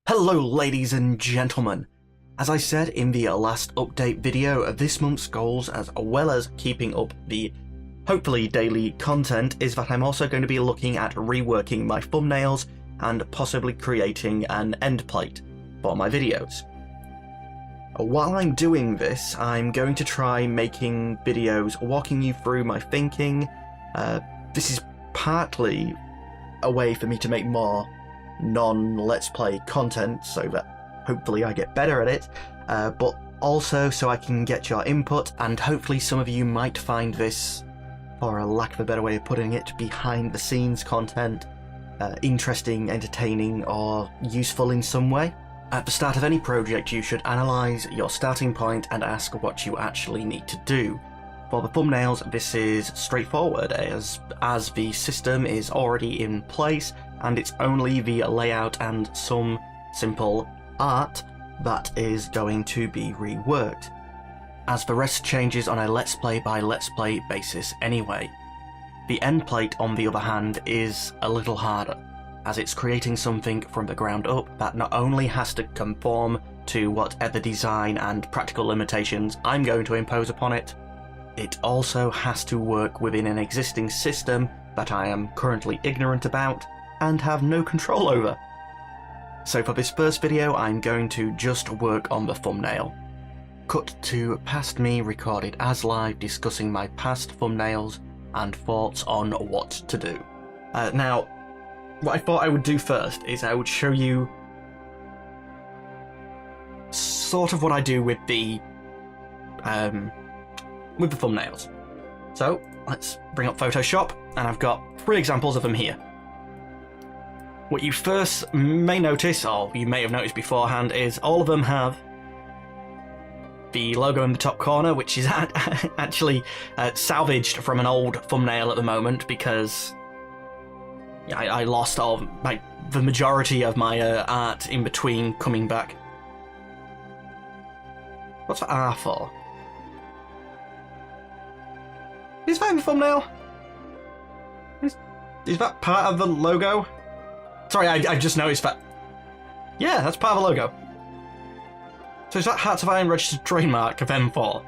Hello ladies and gentlemen. As I said in the last update video, this month's goals, as well as keeping up the hopefully daily content, is that I'm also going to be looking at reworking my thumbnails and possibly creating an end plate for my videos. While I'm doing this, I'm going to try making videos walking you through my thinking. This is partly a way for me to make more non-Let's Play content so that hopefully I get better at it, but also so I can get your input, and hopefully some of you might find this, for a lack of a better way of putting it, behind the scenes content interesting, entertaining, or useful in some way. At the start of any project, you should analyse your starting point and ask what you actually need to do. For the thumbnails, this is straightforward, as the system is already in place and it's only the layout and some simple art that is going to be reworked, as the rest changes on a Let's Play by Let's Play basis anyway. The end plate, on the other hand, is a little harder, as it's creating something from the ground up that not only has to conform to whatever design and practical limitations I'm going to impose upon it, it also has to work within an existing system that I am currently ignorant about and have no control over. So for this first video, I'm going to just work on the thumbnail. Cut to past me recorded as live discussing my past thumbnails and thoughts on what to do. Now, what I thought I would do first is I would show you sort of what I do with the thumbnails. So let's bring up Photoshop, and I've got 3 examples of them here. What you first may notice, or you may have noticed beforehand, is all of them have the logo in the top corner, which is actually salvaged from an old thumbnail at the moment, because I lost the majority of my art in between coming back. What's R for? Is that in the thumbnail? Is that part of the logo? Sorry, I just noticed that. Yeah, that's part of the logo. So is that Hearts of Iron registered trademark of M4?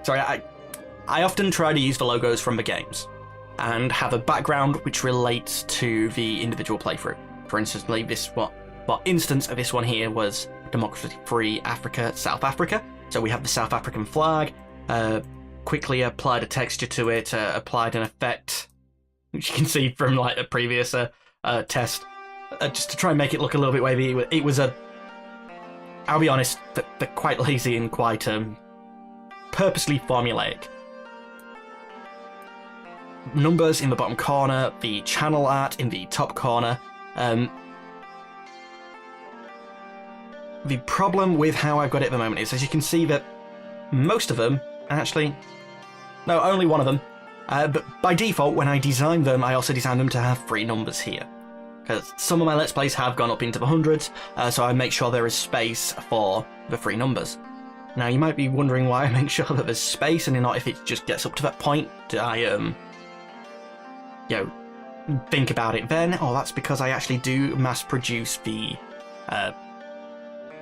Sorry, I often try to use the logos from the games and have a background which relates to the individual playthrough. For instance, instance of this one here was Democracy-Free Africa, South Africa. So we have the South African flag, quickly applied a texture to it, applied an effect, which you can see from like a previous test, just to try and make it look a little bit wavy. It was I'll be honest, they're quite lazy and quite purposely formulaic. Numbers in the bottom corner, the channel art in the top corner. The problem with how I've got it at the moment is, as you can see, that most of them, actually, no, only one of them, but by default, when I design them, I also design them to have 3 numbers here, because some of my Let's Plays have gone up into the hundreds, so I make sure there is space for the 3 numbers. Now, you might be wondering why I make sure that there's space and not if it just gets up to that point, do I, think about it then? Oh, that's because I actually do mass produce the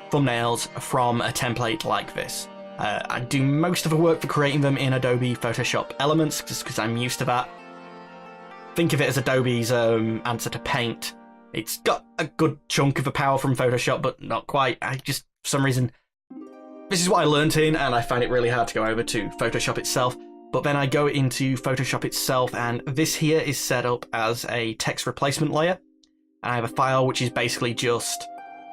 thumbnails from a template like this. I do most of the work for creating them in Adobe Photoshop Elements, just because I'm used to that. Think of it as Adobe's answer to Paint. It's got a good chunk of the power from Photoshop, but not quite. For some reason, this is what I learnt in, and I find it really hard to go over to Photoshop itself. But then I go into Photoshop itself, and this here is set up as a text replacement layer. And I have a file which is basically just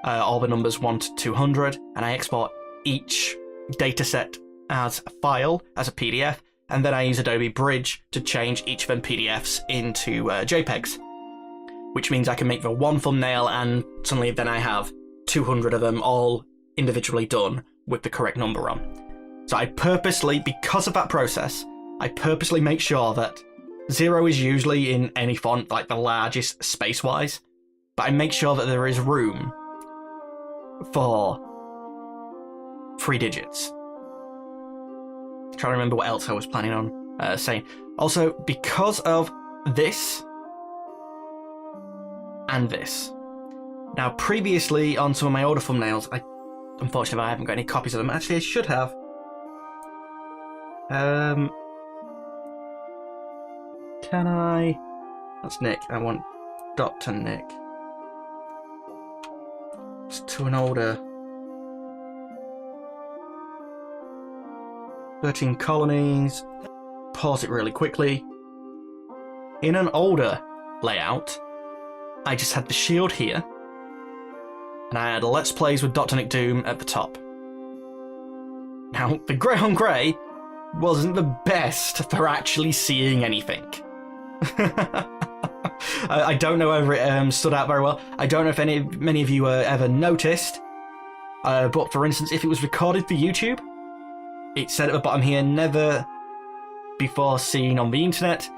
all the numbers 1 to 200, and I export each dataset as a file, as a PDF, and then I use Adobe Bridge to change each of them PDFs into JPEGs, which means I can make the one thumbnail, and suddenly then I have 200 of them all individually done with the correct number on. So I purposely, because of that process, I purposely make sure that 0 is usually in any font, like the largest space-wise, but I make sure that there is room for 3 digits. I'm trying to remember what else I was planning on saying. Also, because of this and this, Now, previously on some of my older thumbnails, unfortunately I haven't got any copies of them. Actually, I should have. Can I? That's Nick. I want Dr. Nick. It's to an older. 13 colonies. Pause it really quickly. In an older layout, I just had the shield here, and I had Let's Plays with Dr. Nick Doom at the top. Now, the grey on grey wasn't the best for actually seeing anything. I don't know whether it stood out very well. I don't know if many of you ever noticed, but for instance, if it was recorded for YouTube, it said at the bottom here, never before seen on the internet,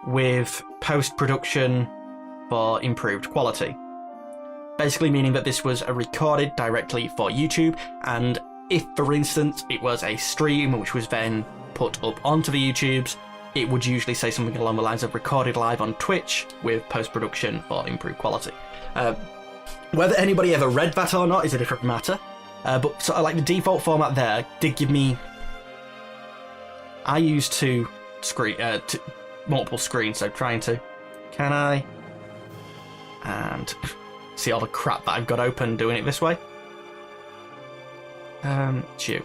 with post-production for improved quality. Basically meaning that this was recorded directly for YouTube, and if, for instance, it was a stream which was then put up onto the YouTubes, it would usually say something along the lines of recorded live on Twitch with post-production for improved quality. Whether anybody ever read that or not is a different matter, but sort of like the default format there did give me... I used multiple screens, so trying to... Can I? And see all the crap that I've got open doing it this way? Shoot.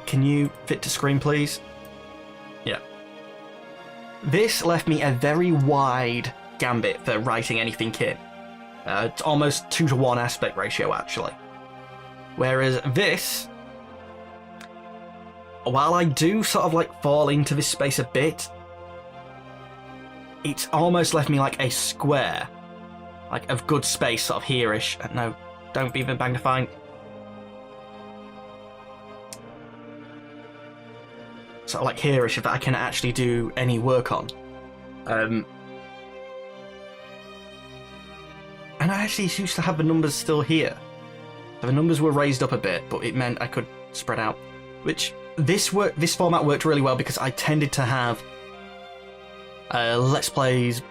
Can you fit to screen, please? Yeah. This left me a very wide gambit for writing anything in. It's almost 2-to-1 aspect ratio, actually. Whereas this, while I do sort of like fall into this space a bit, it's almost left me like a square, like of good space, sort of here-ish. No, don't be the magnifying. Sort of like here-ish that I can actually do any work on. And I actually used to have the numbers still here. So the numbers were raised up a bit, but it meant I could spread out. Which this format worked really well because I tended to have Let's Plays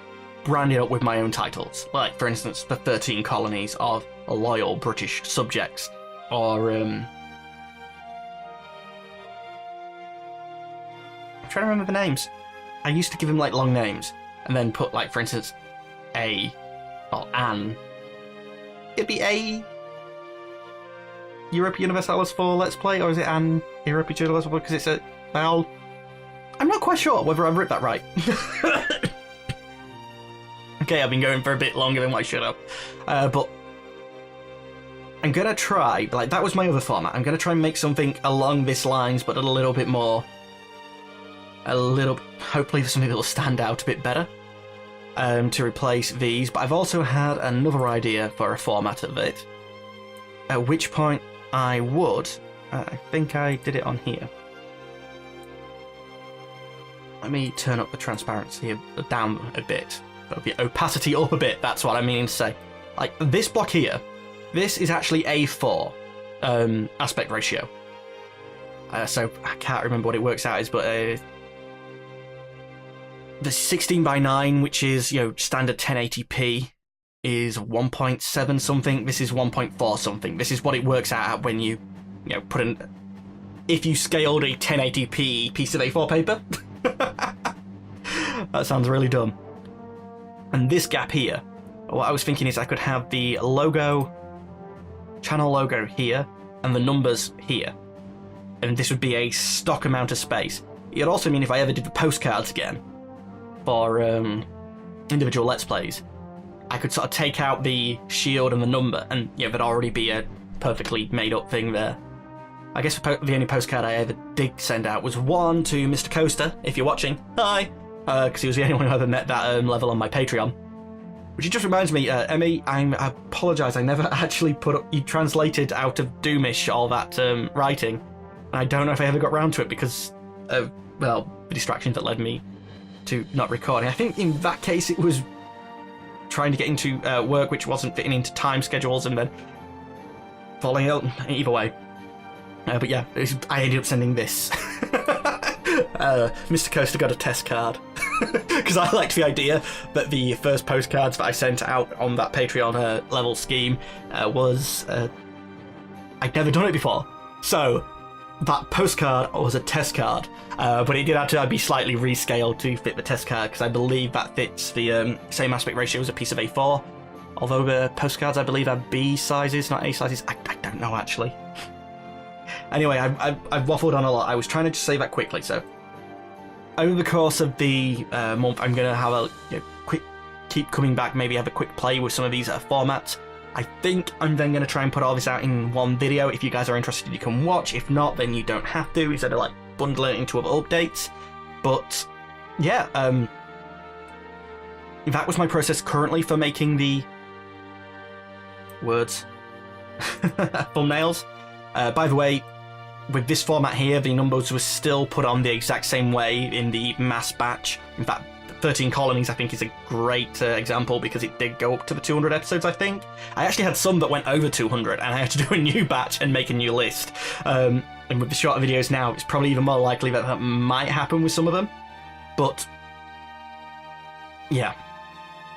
branded up with my own titles. Like, for instance, the 13 colonies of loyal British subjects. Or, I'm trying to remember the names. I used to give them, like, long names. And then put, like, for instance, A or Anne. It'd be A Europa Universalis for Let's Play, or is it An Europa Universalis? Because it's a vowel. I'm not quite sure whether I've written that right. Okay, I've been going for a bit longer than what I should have. But I'm going to try, like, that was my other format. I'm going to try and make something along this lines, but a little bit more, hopefully something that will stand out a bit better. To replace these, but I've also had another idea for a format of it, at which point I would, I think I did it on here. Let me turn up the transparency down a bit, the opacity up a bit, that's what I mean to say. Like, this block here, this is actually A4 aspect ratio. So I can't remember what it works out as, but the 16:9, which is, you know, standard 1080p, is 1.7 something. This is 1.4 something. This is what it works out at when you know, put in. If you scaled a 1080p piece of A4 paper. That sounds really dumb. And this gap here, what I was thinking is I could have the logo, channel logo here, and the numbers here. And this would be a stock amount of space. It'd also mean if I ever did the postcards again, for individual Let's Plays, I could sort of take out the shield and the number, and you know, there'd already be a perfectly made up thing there. I guess the only postcard I ever did send out was one to Mr. Coaster, if you're watching. Hi! Because he was the only one who ever met that level on my Patreon. Which just reminds me, Emmy, I apologise, I never actually you translated out of Doomish all that writing. And I don't know if I ever got round to it because of, well, the distractions that led me to not recording. I think in that case it was trying to get into work which wasn't fitting into time schedules and then falling ill. Either way. But yeah, I ended up sending this. Mr. Coaster got a test card. Because I liked the idea that the first postcards that I sent out on that Patreon level scheme was... I'd never done it before. So, that postcard was a test card, but it did have to be slightly rescaled to fit the test card, because I believe that fits the same aspect ratio as a piece of A4. Although the postcards, I believe, are B sizes, not A sizes. I don't know, actually. Anyway, I've waffled on a lot. I was trying to just say that quickly, so... Over the course of the month, I'm going to have a quick... Keep coming back, maybe have a quick play with some of these formats. I think I'm then going to try and put all this out in one video. If you guys are interested, you can watch. If not, then you don't have to, instead of, like, bundling it into other updates. But, yeah, that was my process currently for making the... words. thumbnails. By the way, with this format here, the numbers were still put on the exact same way in the mass batch. In fact, 13 colonies I think is a great example, because it did go up to the 200 episodes, I think. I actually had some that went over 200, and I had to do a new batch and make a new list. And with the shorter videos now, it's probably even more likely that that might happen with some of them. But, yeah.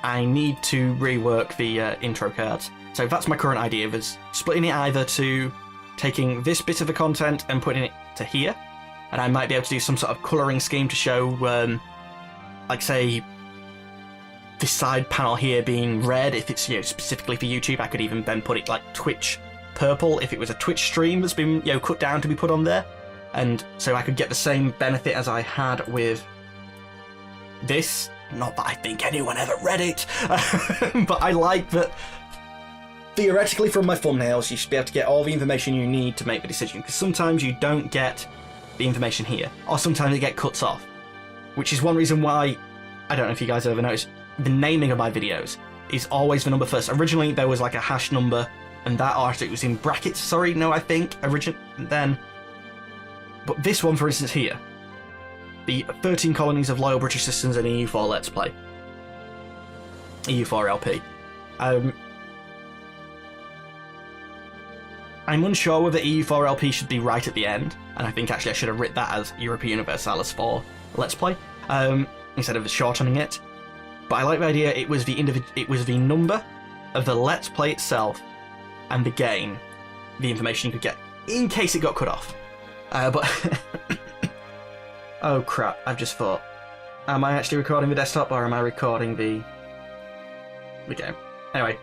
I need to rework the intro cards. So that's my current idea, is splitting it either to taking this bit of the content and putting it to here, and I might be able to do some sort of colouring scheme to show, like, say, this side panel here being red. If it's, specifically for YouTube, I could even then put it like Twitch purple if it was a Twitch stream that's been, cut down to be put on there. And so I could get the same benefit as I had with this. Not that I think anyone ever read it, but I like that. Theoretically, from my thumbnails, you should be able to get all the information you need to make the decision, because sometimes you don't get the information here, or sometimes it gets cuts off, which is one reason why, I don't know if you guys have ever noticed, the naming of my videos is always the number first. Originally, there was like a hash number, and that, or it was in brackets, I think, then. But this one, for instance, here, the 13 colonies of loyal British citizens and EU4 Let's Play. EU4 LP. I'm unsure whether EU4 LP should be right at the end, and I think actually I should have written that as Europa Universalis 4 Let's Play, instead of shortening it. But I like the idea it was the number of the Let's Play itself and the game, the information you could get, in case it got cut off. But... oh crap, I've just thought. Am I actually recording the desktop, or am I recording the game? Anyway.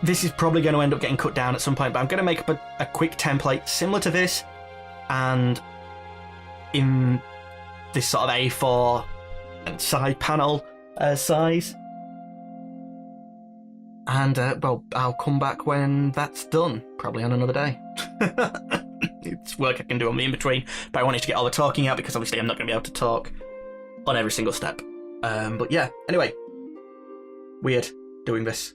This is probably going to end up getting cut down at some point, but I'm going to make up a quick template similar to this, and in this sort of A4 and side panel size. And, well, I'll come back when that's done, probably on another day. It's work I can do on the in-between, but I wanted to get all the talking out, because obviously I'm not going to be able to talk on every single step. But yeah, anyway. Weird doing this.